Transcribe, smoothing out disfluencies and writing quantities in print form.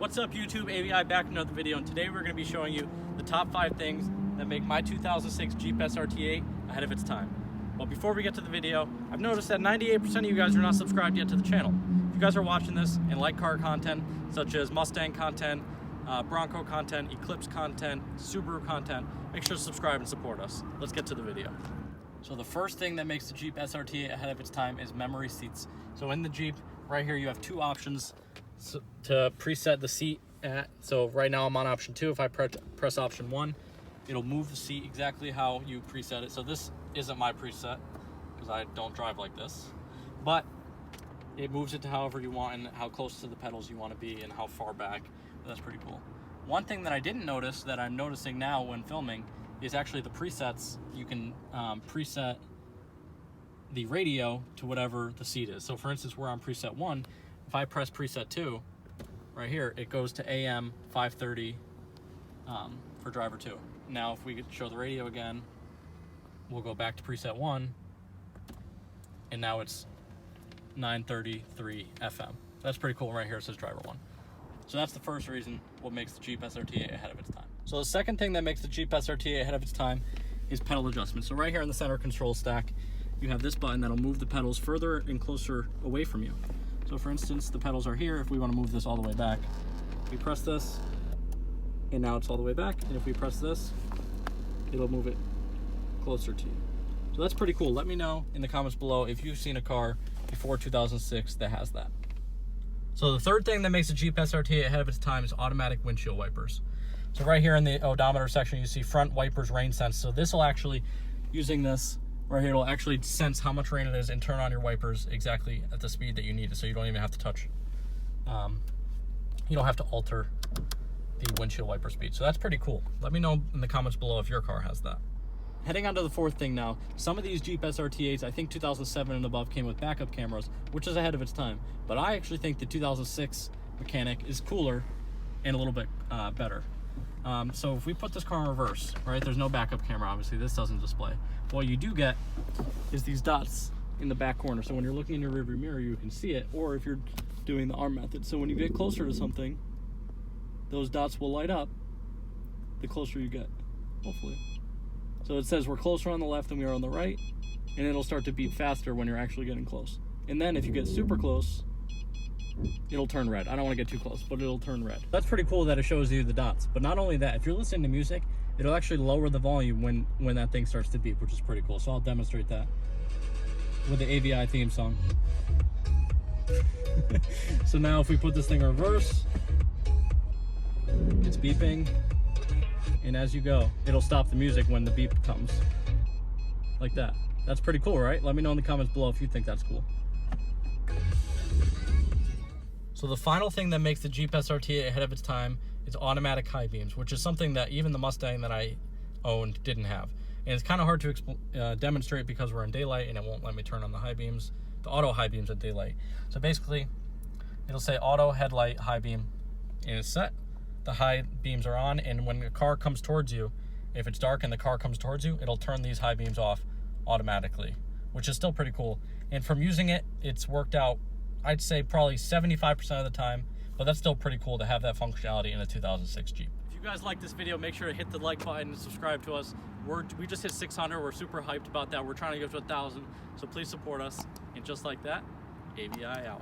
What's up YouTube, AVI back with another video, and today we're going to be showing you the top 5 things that make my 2006 Jeep SRT8 ahead of its time. But before we get to the video, I've noticed that 98% of you guys are not subscribed yet to the channel. If you guys are watching this and like car content, such as Mustang content, Bronco content, Eclipse content, Subaru content, make sure to subscribe and support us. Let's get to the video. So the first thing that makes the Jeep SRT8 ahead of its time is memory seats. So in the Jeep, right here, you have 2 options to preset the seat at. So right now I'm on option 2. If I press option 1, it'll move the seat exactly how you preset it. So this isn't my preset because I don't drive like this, but it moves it to however you want and how close to the pedals you want to be and how far back. That's pretty cool. One thing that I didn't notice that I'm noticing now when filming is actually the presets. You can preset the radio to whatever the seat is. So for instance, we're on preset 1. If I press preset 2, right here, it goes to AM 530 for driver 2. Now, if we could show the radio again, we'll go back to preset 1, and now it's 933 FM. That's pretty cool. Right here it says driver 1. So that's the first reason what makes the Jeep SRT8 ahead of its time. So the second thing that makes the Jeep SRT8 ahead of its time is pedal adjustment. So right here in the center control stack, you have this button that'll move the pedals further and closer away from you. So for instance, the pedals are here. If we want to move this all the way back, we press this, and now it's all the way back. And if we press this, it'll move it closer to you. So that's pretty cool. Let me know in the comments below if you've seen a car before 2006 that has that. So the third thing that makes the Jeep SRT8 ahead of its time is automatic windshield wipers. So right here in the odometer section, you see front wipers rain sense. So this will actually, using this right here, it'll actually sense how much rain it is and turn on your wipers exactly at the speed that you need it. So you don't even have to touch, you don't have to alter the windshield wiper speed. So that's pretty cool. Let me know in the comments below if your car has that. Heading on to the fourth thing now, some of these Jeep SRT8s, I think 2007 and above, came with backup cameras, which is ahead of its time. But I actually think the 2006 mechanic is cooler and a little bit better. So if we put this car in reverse, right, there's no backup camera, obviously, this doesn't display. What you do get is these dots in the back corner. So when you're looking in your rearview mirror, you can see it, or if you're doing the arm method. So when you get closer to something, those dots will light up the closer you get, hopefully. So it says we're closer on the left than we are on the right, and it'll start to beep faster when you're actually getting close. And then if you get super close, it'll turn red. I don't want to get too close, but it'll turn red. That's pretty cool that it shows you the dots. But not only that, if you're listening to music, it'll actually lower the volume when that thing starts to beep, which is pretty cool. So I'll demonstrate that with the AVI theme song. So now if we put this thing in reverse, it's beeping, and as you go, it'll stop the music when the beep comes. Like that. That's pretty cool, right? Let me know in the comments below if you think that's cool. So the final thing that makes the Jeep SRT8 ahead of its time is automatic high beams, which is something that even the Mustang that I owned didn't have. And it's kind of hard to demonstrate because we're in daylight and it won't let me turn on the high beams, the auto high beams at daylight. So basically, it'll say auto headlight high beam, and it's set. The high beams are on, and when the car comes towards you, if it's dark and the car comes towards you, it'll turn these high beams off automatically, which is still pretty cool. And from using it, it's worked out, I'd say probably 75% of the time, but that's still pretty cool to have that functionality in a 2006 Jeep. If you guys like this video, make sure to hit the like button and subscribe to us. We just hit 600. We're super hyped about that. We're trying to get to 1,000, so please support us. And just like that, AVI out.